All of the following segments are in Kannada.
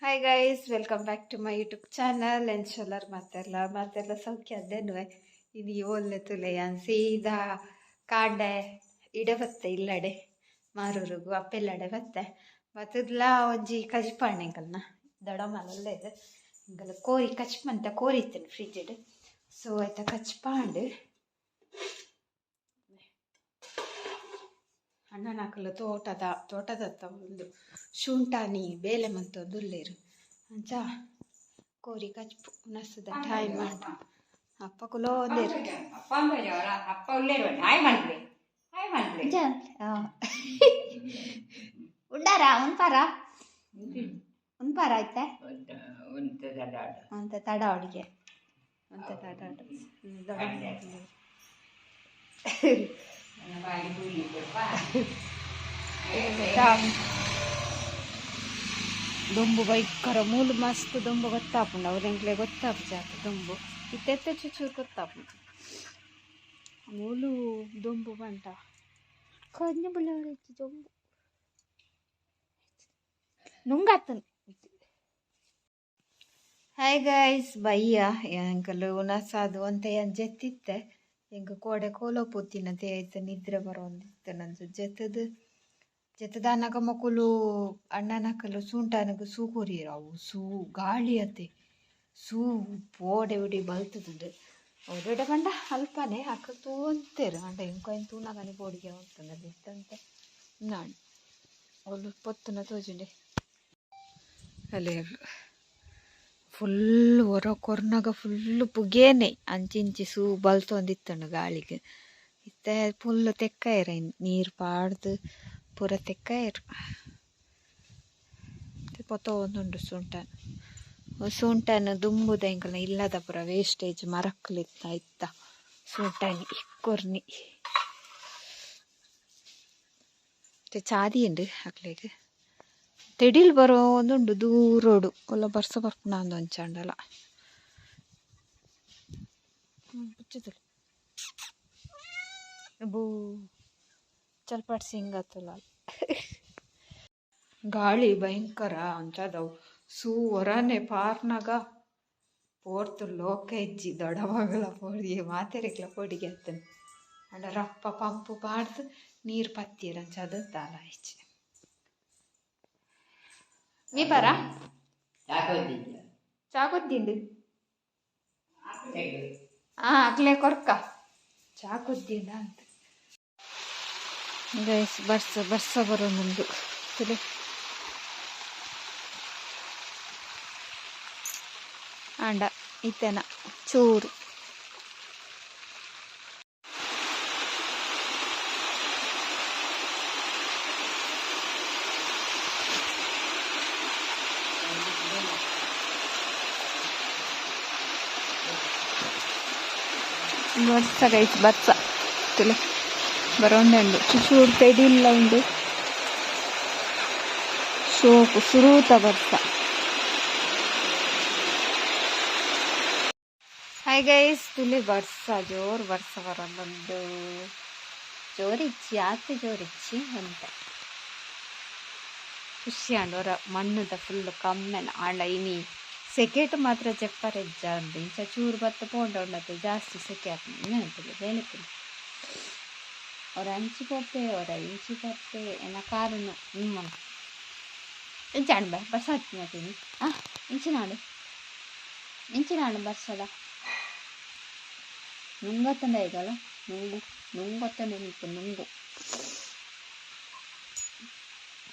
Hi guys, welcome back to my YouTube channel. ಎನ್ಶಲ್ಲರ್ ಮಾತೆಲ್ಲ ಸೌಖ್ಯ ಅದೇನುವೆ ಇದು ಒಳ್ಳೆ ತುಲೆಯನ್ ಸೀದಾ ಕಾಂಡೆ ಇಡೆ ಬತ್ತೆ ಇಲ್ಲಡೆ ಮಾರೂರಿಗೂ ಅಪ್ಪೆಲ್ಲಡೆ ಬತ್ತೆ ಮತ್ತದ್ಲ ಒಂಜಿ ಕಜಿಪಾಣೆಗಲ್ನ ದಡ ಮಲಲ್ಲ ಇದು ಹಿಂಗಲ್ಲ ಕೋರಿ ಕಚ್ಪಂತ ಕೋರಿ ಇತ್ತೇನೆ ಫ್ರಿಜ್ ಇಡು ಸೊ ಆಯ್ತಾ ಕಚ್ಪಾಂಡು ಅಣ್ಣನಾಕಲು ತೋಟದತ್ತ ಒಂದು ಶುಂಠಾನಿ ಬೇಲೆ ಮಂತೊಂದುಲ್ಲೇರು ಅಂಚ ಕೋರಿ ಕಚ್ಪು ನಸದ ಟೈಮ್ ಮಾಡ ಅಪ್ಪ ಕುಲೋ ಒಂದೇರು ಅಪ್ಪ ಉಳ್ಳೇರು ಹಾಯ್ ಮಾಡ್ಲಿ ಉಂಡಾರಾ ಉನ್ಪಾರ ಆಯ್ತಾ ಅಂತ ತಡ ಅಡಿಗೆ ಅಂತ ತಡ ದುಂಬು ಭಯಂಕರ ಮೂಲು ಮಸ್ತ್ ದುಂಬು ಗೊತ್ತಾಪುಂಡು ಅವ್ರೆಂಗ್ಲೆ ಗೊತ್ತಾಪು ಜಾತ ದುಂಬು ಇತ್ತೆತ್ತ ಚೂಚೂರು ಗೊತ್ತಾಪು ಮೂಲು ದುಂಬು ಬಂಟ ಕನ್ಯ ಬುಳ್ಳವರೆಚ್ಚಿ ದುಂಬು ನುಂಗಾತನು. ಹಾಯ್ ಗೈಸ್, ಬಯ್ಯ ಎಂಕಲು ನಸಾದು ಅಂತ ಏನು ಜೆತ್ತಿತ್ತೆ ಎಂಕ ಕೋಡೆ ಕೋಲೋ ಪೊತ್ತಿನತೆ ಆಯ್ತು ನಿದ್ರೆ ಬರೋಂದಿತ್ತು ನಂದು ಜೆತ್ತದ ಅನ್ನಕ ಮಕ್ಕಳು ಅಣ್ಣನಕಲು ಸೂಂಟಾನಗ ಸೂ ಕೊರಿಯರಾವು ಸೂ ಗಾಳಿ ಅತ್ತೆ ಸೂ ಪೋಡೆ ಬಿಡಿ ಬಲ್ತದ್ದು ಅವ್ರೆಡೆ ಬಂಡ ಅಲ್ಪನೆ ಅಕ್ಕ ತೂಂತೇರು ಅಂಡ ಇಂಕೊಯ್ನು ತೂನಾಗನೆ ಬೋಡಿಗೆ ಹೋಗ್ತದೆ ಇತ್ತಂತೆ ನಾಡು ಅವಳು ಪೊತ್ತುನ ತೋಜುಂಡೆ ಅಲ್ಲೇ ಫುಲ್ ಹೊರ ಕೊರ್ನಾಗ ಫುಲ್ಲು ಪುಗೇನೆ ಅಂಚಿಂಚಿ ಸೂ ಬಲ್ತೊಂದಿತ್ತಂಡು ಗಾಳಿಗೆ ಇತ್ತೆ ಫುಲ್ ತೆಕ್ಕಾಯಿರ ನೀರು ಪಾಡ್ದು ಪೂರ ತೆಕ್ಕಾಯಿರು ಪೊತ್ತ ಒಂದುಂಡು ಸುಂಟನ ದುಂಬುದ ಎಂಕಲ್ನ ಇಲ್ಲದ ಪೂರ ವೇಸ್ಟೇಜ್ ಮರಕ್ಕಲಿತ್ತ ಇತ್ತ ಸುಂಟನಿ ಕೊರ್ನಿ ಚಾದಿ ಉಂಡು ಅಕ್ಲೆಗ್ ತೆಡಿಲ್ ಬರೋ ಒಂದುಂಡು ದೂರೋಡು ಒಲ್ಲ ಬರ್ಸ ಬರ್ಪುನ ಅಂದು ಅಂಚಾಂಡಲ ಪುಚ್ಚುತುಲು ಬೂ ಚಲ್ಪಾಟ್ ಸಿಂಗತ್ತುಲ ಗಾಳಿ ಭಯಂಕರ ಅಂಚದವು ಸೂ ಹೊರನೆ ಪಾರ್ನಾಗ ಪೋರ್ತು ಲೋಕ ಇಜ್ಜಿ ದೊಡವಾಗಲ ಪೋಡಿ ಮಾತೆರೆಗ್ಲ ಪೋಡಿಗೆ ಅತ್ತನು ಅಂಡ ರಪ್ಪ ಪಂಪು ಪಾಡ್ದು ನೀರು ಪತ್ತಿರ ಅಂಚದ ತಾಲ ಇಚ್ಚಿ ನೀ ಬರ ಚಾಕೊದ್ದಿಂಡು ಅಕ್ಲೆ ಕೊರ್ಕ ಚಾಕೊದ್ದಿಂಡ ಅಂತ ಗೈಸ್ ಬರ್ಸ ಬರೋ ಮುಂದು ತಿಳಿ ಅಂಡ ಇತ್ತೇನ ಚೂರು ಬರ್ಸ ಗೈಸ್ ಬರ್ಸ ತಿಳಿ ಬರೋಂಡು ಚೂರು ತೆಡಿಲ್ಲ ಉಂಡು ಸೋಪು ಸುರೂತ ಬರ್ಸ. ಹಾಯ್ ಗೈಸ್, ತುಲಿ ಬರ್ಸ ಜೋರು ಬರ್ಸ ಬರೋದೊಂದು ಜೋರಿಚ್ಚಿ ಆತ ಜೋರಿಚ್ಚಿ ಅಂತ ಖುಷಿ ಅಂಡೋರ ಮಣ್ಣದ ಫುಲ್ ಕಮ್ಮೆನ ಆಂಡ ಇನಿ ಸೆಕೆಟ್ ಮಾತ್ರ ಚೆಪ್ಪರೆಜ್ಜ ಅಂದು ಇಂಚ ಚೂರು ಬತ್ತ ಪೋಂಡ ಉಂಡತ್ತೆ ಜಾಸ್ತಿ ಸೆಕೆ ಆಗ್ತದೆ ನೆನಪಿಲ್ಲ ಹೇಳಿತೀನಿ ಅವ್ರ ಅಂಚಿ ಪೊಪ್ಪೆ ಅವರ ಇಂಚಿ ಪೊಪ್ಪೆ ಎನ್ನ ಕಾರನ್ನು ನಿಮ್ಮ ಇಂಚಾಣ ಬಾ ಬರ್ಸ ಹಚ್ಚಿನತೀನಿ ಇಂಚಿನಾಡು ಬರ್ಸದ ನುಂಗತ್ತಂಡ ಈಗಲ್ಲ ನುಂಗೊತ್ತ ನೆನಪು ನುಂಗು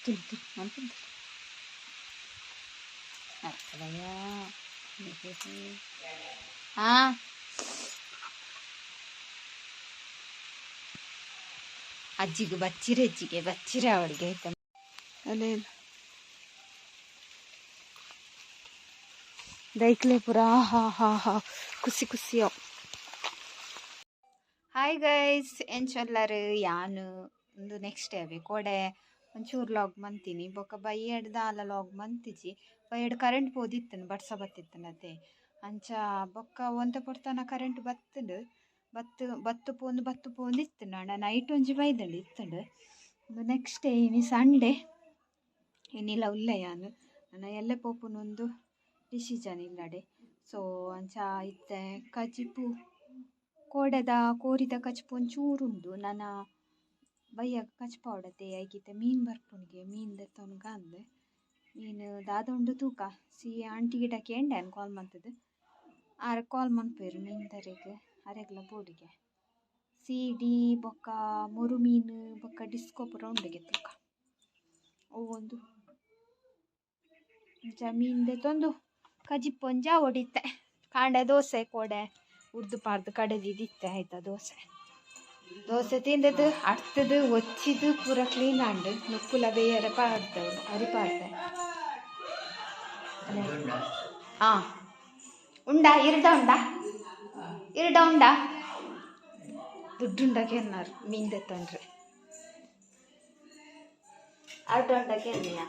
ತಿಳಿ ಅಂತ ಅಜ್ಜಿಗೆ ಬಚ್ಚಿರೆ ಅವಳಿಗೆ ಆಯ್ತಾ ಅಲ್ಲೇ ದೈಕ್ಲೆ ಪುರ ಹಾ ಖುಷಿಯೋ. ಹಾಯ್ ಗೈಸ್, ಎಂಚೊಲ್ಲರು ಯಾನು ಒಂದು ನೆಕ್ಸ್ಟ್ ಅವೇ ಕೋಡೆ ಒಂಚೂರು ಲಾಗ್ ಮಂತೀನಿ ಬೊಕ್ಕ ಬೈಯಡ್ ದಾಲ ಲಾಗ್ ಮಂತಿಜಿ ಬೈಯಡ್ ಕರೆಂಟ್ ಪೋದಿತ್ತನು ಬಡ್ಸ ಬತ್ತಿತ್ತನತೆ ಅಂಚ ಬೊಕ್ಕ ಒಂತ ಪೊರ್ತನ ಕರೆಂಟ್ ಬತ್ತು ಪೋಂದು ಇತ್ತನು ಅಣ್ಣ ನೈಟ್ ಒಂಜಿ ಬೈದಂಡು ಇತ್ತಂಡು ನೆಕ್ಸ್ಟ್ ಡೇ ಇನಿ ಸಂಡೇ ಇನ್ನಿಲ್ಲ ಉಲ್ಲ ಯಾನು ನನ್ನ ಎಲ್ಲೆ ಪೋಪುನೊಂದು ಡಿಸಿಷನ್ ಇಲ್ಲಡೆ. ಸೊ ಅಂಚ ಇತ್ತೆ ಕಜಿಪು ಕೋಡೆದ ಕೋರಿದ ಕಚ್ಪು ಒಂಚೂರುಂಡು ನನ್ನ ಬಯ್ಯ ಕಚ್ಪಾವಡತೆ ಐಕಿತ್ತೆ ಮೀನು ಬರ್ಪುನಿಗೆ ಮೀನು ದೆತ್ತವನ್ಗ ಅಂದೆ ಮೀನು ದಾದೊಂಡು ತೂಕ ಆಂಟಿ ಗಿಡ ಕೇಂಡೇನು ಕಾಲ್ ಮಾಡ್ತದೆ ಆರ ಕಾಲ್ ಮನ್ಪೇರು ಮೀನು ತರೆಗೆ ಅರೆಗ್ಲ ಬೋಡಿಗೆ ಸೀಡಿ ಬೊಕ್ಕ ಮೊರು ಮೀನು ಬೊಕ್ಕ ಡಿಸ್ಕೋ ಪುರ ಉಂಡಿಗೆ ತೂಕ ಒಂದು ಮೀನು ದೆತ್ತೊಂದು ಕಜಿಪ್ಪೊಂಜ ಹೊಡಿತೆ ಕಾಂಡೆ ದೋಸೆ ಕೋಡೆ ಉರ್ದು ಪಾರ್ದು ಕಡೆದಿದ್ದಿತ್ತೆ ಆಯ್ತಾ ದೋಸೆ ತಿಂದದ್ದು ಅಡ್ತದು ಒಚ್ಚಿದು ಪೂರ ಕ್ಲೀನ್ ಆಂಡು ನುಕ್ಕುಲ ಬೇಯರ ಪಾಡ್ದವು ಅರಿಪಾಡ್ದೆ ಹಾಂ ಉಂಡ ಇರ್ಡ ಉಂಡ ದುಡ್ಡುಂಡಕ್ಕೆ ಅನ್ನಾರು ಮೀನು ತೆತ್ತೊಂಡ್ರೆ ಅರ್ಧಂಡಕ್ಕೆ ಅನ್ನಿಯ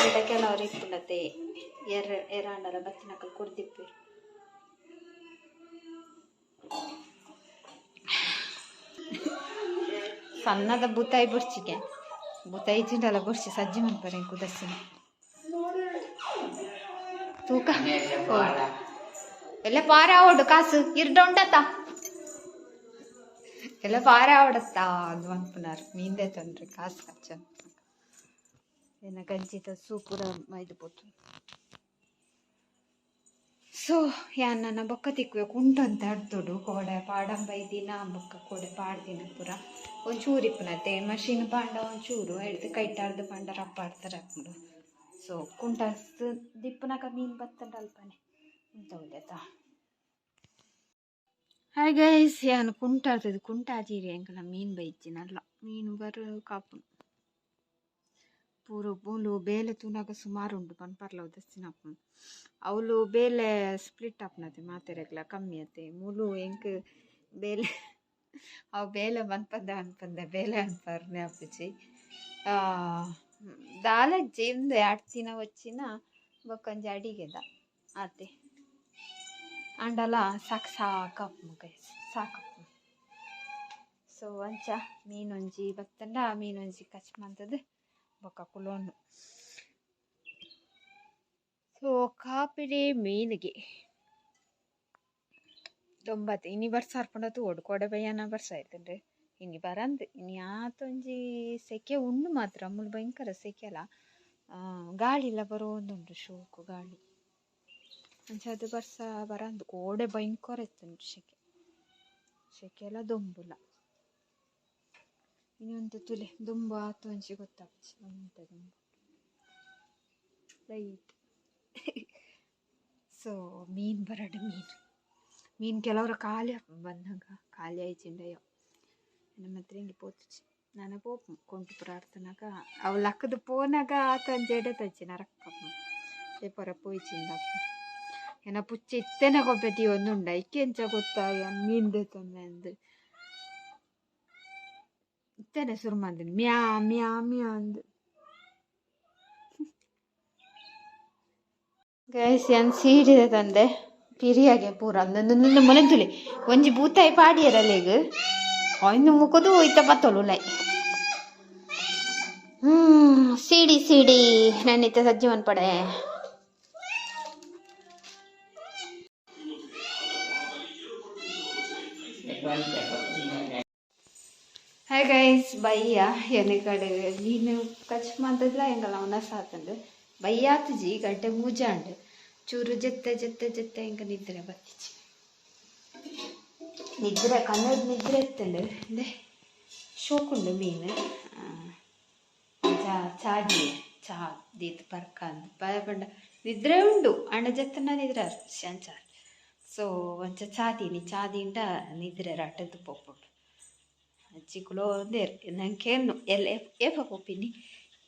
ಅಂತ ಕೆಲವ್ರು ಇಪ್ಪುಂಡತೆ ಎರಾಂಡಲ ಬತ್ತಿನಕಲ್ ಕೊಡ್ತಿಪ್ಪಿ ಸಣ್ಣದ ಬೂತಾಯಿ ಬುರ್ಚಿಗೆ ಬೂತಾಯಿ ಚಿಂಡಲ ಬುರ್ಚಿ ಸಜ್ಜಿ ಮನ್ಪರೆ ಕುದರ್ಸಿನ ತೂಕ ಎಲ್ಲ ಪಾರ ಆವಡು ಕಾಸು ಇರ್ಡ ಉಂಡತ್ತ ಎಲ್ಲ ಪಾರ ಆವಡತ್ತ ಅದು ಅನ್ಪುನಾರು ಮೀಂದೆ ತಂಡ್ರಿ ಕಾಸು ಖರ್ಚ ಏನ ಗಂಜಿತ ಸೂಪುರ ಮೈದು ಪೋತು ಸೊ ಯಾನ್ ನನ್ನ ಬೊಕ್ಕ ತಿಕ್ಬೇಕು ಉಂಟಂತ ಅಡ್ತೊಡು ಕೋಡೆ ಪಾಡಂಬೈ ದಿನ ಬೊಕ್ಕ ಕೋಡೆ ಪಾಡ್ದಿನ ಪೂರ ಒಂಚೂರು ಇಪ್ಪನತ್ತೆ ಮಷೀನ್ ಪಾಂಡ ಒಂಚೂರು ಹಿಡ್ದು ಕೈಟಾಡ್ದು ಪಾಂಡ ರಪ್ಪಾಡ್ತಾರೆ ಹಾಕ್ಬಿಡು ಸೊ ಕುಂಟರ್ಸ್ದು ದಿಪ್ಪನಾಕ ಮೀನು ಬತ್ತಂಡ ಅಲ್ಪನೆ ಅಂತ ಉಂಡಾಯ್ತಾ ಹಾಯ್ ಗೈಸ್ ಯಾನು ಕುಂಟಾಡ್ತದೆ ಕುಂಟಾಜೀರಿ ಅಂಕಲ ಮೀನು ಬೈಚಿನಲ್ಲ ಮೀನು ಬರೋ ಕಾಪುನು ಪೂರು ಮೂಲು ಬೇಲೆ ತೂನಾಗ ಸುಮಾರು ಉಂಟು ಪನ್ಪರ್ಲ ಉದಸ್ತಿನ ಹಾಪುನು ಅವಳು ಬೇಲೆ ಸ್ಪ್ಲಿಟ್ ಹಾಪ್ನತೆ ಮಾತೆರೆಗ್ಲ ಕಮ್ಮಿ ಅತ್ತೆ ಮೂಲು ಎಂಕ್ ಬೇಲೆ ಅವು ಬೇಲೆ ಅನ್ಪಂದೆ ಬೇಲೆ ಅನ್ಪರ್ನೆ ಅಪ್ಪುಚಿ ದಾಲಜ್ಜಿ ಒಂದು 2 ದಿನ వచ్చిನ ಬೊಕ್ಕಂಜಿ ಅಡಿಗೆದ ಆತೆ ಅಂಡಲ ಸಾಕಪ್ಪು ಗೈಸ್ ಸಾಕಪ್ಪು ಸೊ ಅಂಚ ಮೀನೊಂಜಿ ಬತ್ತಂಡ ಮೀನೊಂಜಿ ಕಚ್ ಮಂತದ್ದು ಬೊಕ್ಕ ಕುಲೋನು ಸೊ ಕಾಪಿಡಿ ಮೀನಿಗೆ 90 ಇನಿ ಬರ್ಸ ಅರ್ಪಣತು ಓಡ್ಕೋಡೆ ಬಯ್ಯನ ಬರ್ಸ ಆಯ್ತಂಡ್ರಿ ಇನಿ ಬರಂದು ಇನಿ ಆತೊಂಜಿ ಸೆಕೆ ಉಂಡು ಮಾತ್ರ ಮುಳು ಭಯಂಕರ ಸೆಕೆ ಅಲ್ಲ ಗಾಳಿ ಎಲ್ಲ ಬರೋ ಒಂದುಂಟು ಶೋಕು ಗಾಳಿ ಅಂಚದು ಬರ್ಸ ಬರಂದು ಕೋಡೆ ಭಯಂಕರ ಇತ್ತುಂಟು ಸೆಕೆ ಎಲ್ಲ ದೊಂಬುಲ ಇನ್ನೊಂದು ತುಲೆ ದುಂಬು ಆತೊಂಜಿ ಗೊತ್ತಾಗ್ತಿ ಅಂತ ದುಂಬು ಲೈಟ್ ಸೊ ಮೀನು ಬರಡು ಮೀನು ಕೆಲವರ ಖಾಲಿ ಬಂದಾಗ ಖಾಲಿ ಆಯ್ಚಿಂಡಯ್ಯೋ ನಮ್ಮ ಹತ್ರ ಹಿಂಗೆ ಪೋತುಚಿ ನಾನು ಪೋಪು ಕೊಂಟು ಪ್ರಾರ್ಥನಾಗ ಅವು ಲಕ್ಕದು ಪೋನಾಗ ಆತಂಜೆಡೆ ತಜ್ಜಿನ ರಕ್ಕಪ್ಪ ಪೇಪರ ಪೋಯ್ಚಿಂದ ಏನ ಪುಚ್ಚಿ ಇತ್ತೇನ ಕೊಬ್ಬೆತಿ ಒಂದುಂಡ ಇಕ್ಕೆಂಚ ಗೊತ್ತಾಯ ಮೀನ್ದೆ ತೊಂದೆ ಅಂದು ಇತ್ತೇನೆ ಶುರು ಮಾಡಿದ್ದೀನಿ ಮ್ಯಾ ಮ್ಯಾ ಮ್ಯಾ ಅಂದು ಗೈಸ್ ಏನು ಸೀಡಿದೆ ತಂದೆ ಪಿರಿಯಾಗೆ ಪೂರ ಅಂದು ಮೊಲೆಂತುಲಿ ಒಂಜಿ ಬೂತಾಯಿ ಪಾಡಿಯರಲ್ಲಿಗ ಇನ್ನು ಮುಖದು ಹೋಯ್ತ ಬತ್ತಲು ಲೈ ಸೀಡಿ ನನ್ನಿತ್ತ ಸಜ್ಜಿ ಮನ್ಪಡೆ ಹಾಯ್ ಗೈಸ್ ಬಯ್ಯ ಎಲೆಗಡೆ ನೀನು ಕಚ್ ಮಾಡ್ದಲ್ಲ ಹೆಂಗಲ್ಲ ಅವನ ಸಾತಂಡು ಬಯ್ಯಾತುಜಿ ಗಡ್ಡೆ ಮೂಜಾಂಡು ಚೂರು ಜತ್ತೆ ಹಿಂಗೆ ನಿದ್ರೆ ಬತ್ತಿಚಿ ನಿದ್ರೆ ಕನ್ನಡ ನಿದ್ರೆ ಎತ್ತಂಡು ಅಂದೆ ಶೋಕುಂಡು ಮೀನು ಚಾಡಿ ಚಾ ದೀತ್ ಪರ್ಕಂದು ಪಂಡ ನಿದ್ರೆ ಉಂಡು ಅಂಡ ಜತ್ತನ ನಿದ್ರೆ ಅಂಚಾರು ಸೊ ಒಂಚ ಚಾದಿಂಟ ನಿದ್ರೆ ರಟ್ಟದು ಪೊಪ್ಪುಂಡು ಚಿಕ್ಕುಳು ಒಂದೇರು ನಂಗೇನು ಏಪ ಪೋಪಿನಿ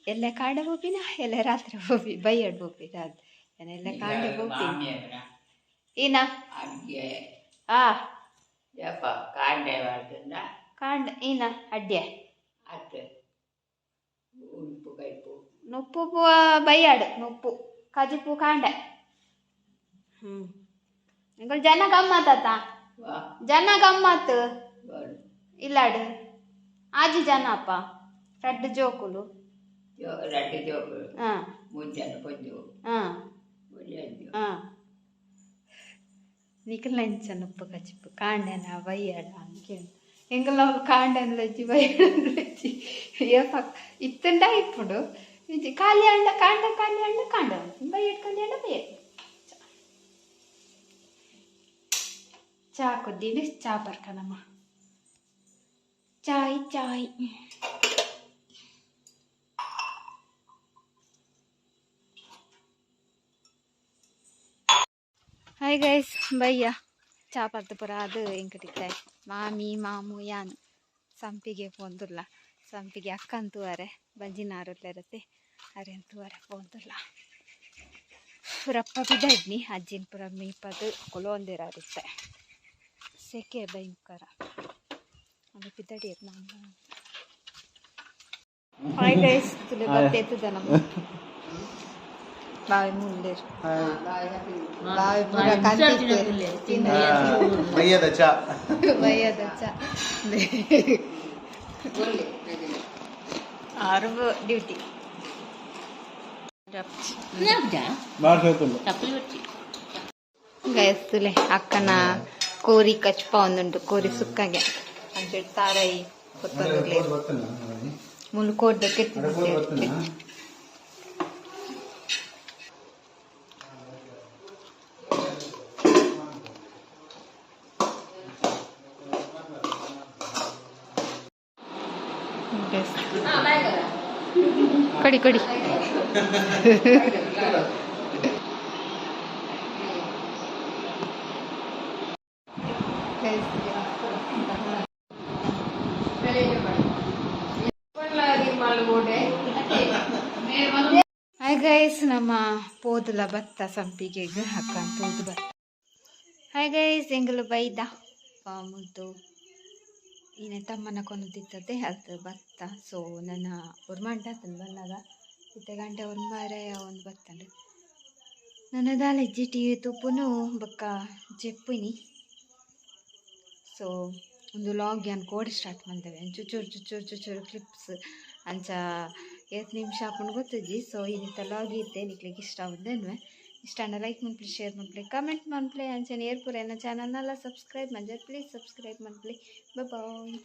ಎಲ್ಲ ಕಾಂಡೆ ಪೋಪಿನ ಎಲ್ಲ ರಾತ್ರಿ ಪೋಪಿ ಬೈಯಡ್ ಪೋಪಿನ ಅದು ಎಲ್ಲ ಕಾಂಡೆ ಪೋಪಿನಿ ಈನ ಕಾಂಡೆ ಈನ ಅಡ್ಡೆ ನುಪ್ಪು ಬೈಯಾಡು ನುಪ್ಪು ಕಜಿಪು ಕಾಂಡೆ നിങ്ങൾ ಜನ ಗಮ್ಮತ್ತ ಜನ ಗಮ್ಮತ್ ಇಲ್ಲಾಡು ಆಜಿ ಜನ ಅಪ್ಪ ರಡ್ಡು ಜೋಕುಲು ಮುದ್ದೆಲ್ಲ ಕೊದ್ದು ಹಾಂ ಒಳ್ಳೆಯದು ಹಾಂ ನಿಖಲ್ ನೆಂಚನಪ್ಪ ಕಚಿಪ್ಪು ಕಾಂಡನ ಬಯ್ಯಾಡ ಅಂಕೇನು ಎಂಗಲ್ಲ ಕಾಂಡನ ಲಜ್ಜಿ ಬಯ್ಯಾಡ ಲಜ್ಜಿ ಇತ್ತಂಡ ఇప్పుడు ఇది ఖాళీ అండ కాండ ఖాళీ అండ కాండ బయట ఖాళీ అండ బయట చా కొద్దిగా చా పరకనమ్మ చాయ్ చాయ్ ಹಾಯ್ ಗೈಸ್ ಬಯ್ಯ ಚಾಪರ್ತಪುರ ಅದು ಎಂಕಟಿತ್ತಾಯ್ ಮಾಮಿ ಮಾಮು ಯಾನು ಸಂಪಿಗೆ ಪೋಂದುಲ್ಲ ಸಂಪಿಗೆ ಅಕ್ಕಂತೂ ಅರೆ ಬಂಜಿನಾರುಲ್ಲರತ್ತೆ ಅರೆ ಅಂತೂ ಅರೆ ಪೋಂದುಲ್ಲ ಪುರಪ್ಪ ಬಿದ್ದಡ್ನಿ ಅಜ್ಜಿನ ಪುರ ಮೀಪದು ಕೊಲೊಂದಿರಾರಿತ್ತೆ ಸೆಕೆ ಭಯಂಕರ ಅದು ಬಿದ್ದಡಿ ನಾನು ಹಾಯ್ ಗೈಸ್ ತುಲೆ ಬರ್ತೇತದ ನಮ್ಮ ಬಾವಿ ಮುಂದೇರು ಬಾವಿ ಪುರ ಕಂತಿತ್ತೇರು ಬಯ್ಯದ ಚಾ ಬಯ್ಯದ ಚಾ ಆರು ಡ್ಯೂಟಿ ಗಯಸ್ತುಲೆ ಅಕ್ಕನ ಕೋರಿ ಕಚ್ಪ ಒಂದುಂಟು ಕೋರಿ ಸುಕ್ಕಗೆ ಅಂಚೆ ತಾರಾಯಿ ಕೊತ್ತಂಬರಿ ಮುಲ್ಕೋಡ್ದ ಕೆತ್ತಿದ್ದೆ ಕಡಿ ಕಡಿ ಹಾಯ್ ಗೈಸ್ ನಮ್ಮ ಪೋದಲ ಭತ್ತ ಸಂಪಿಗೆಗೆ ಹಾಕಂತ ಹೋದು ಭತ್ತ ಹಾಯ್ ಗೈಸ್ ಎಂಗಲು ಬೈದ ಮುದ್ದು ಈನೆ ತಮ್ಮನ ಕೊನದಿತ್ತದೆ ಅದು ಭತ್ತ ಸೊ ನನ್ನ ಉರ್ಮಂಟ ತಂದು ಬಂದಾಗ ಇತ್ತೆ ಗಂಟೆ ಉರ್ಮಾರೆ ಒಂದು ಬತ್ತಂಡು ನನ್ನ ದಾಲೆಜ್ಜಿ ಟಿ ವಿ ತುಪ್ಪುನು ಬೊಕ್ಕ ಜೆಪ್ಪುನಿ ಸೊ ಒಂದು ಲಾಗ್ ಏನು ಕೋಡಿ ಸ್ಟಾರ್ಟ್ ಮಾಡ್ತೇವೆ ಚುಚ್ಚೂರು ಕ್ಲಿಪ್ಸ್ ಅಂಚ 8 ನಿಮಿಷ ಹಾಕೊಂಡು ಗೊತ್ತಿದ್ದಿ ಸೊ ಇಂಥ ಲಾಗ್ ಇದ್ದೆ ನಿಕ್ಲಿಕ್ಕೆ ಇಷ್ಟ ಆಗುದೇನು ಇಷ್ಟ ಲೈಕ್ ಮಾಡ್ಲಿ ಶೇರ್ ಮಾಡ್ಲಿ ಕಮೆಂಟ್ ಮಾಡ್ಲಿ ಅಂಚನೆ ಏರ್ಪುರ ನನ್ನ ಚಾನಲ್ನೆಲ್ಲ ಸಬ್ಸ್ಕ್ರೈಬ್ ಮಾಡಿ ಪ್ಲೀಸ್ ಸಬ್ಸ್ಕ್ರೈಬ್ ಮಾಡ್ಲಿ ಬಾಯ್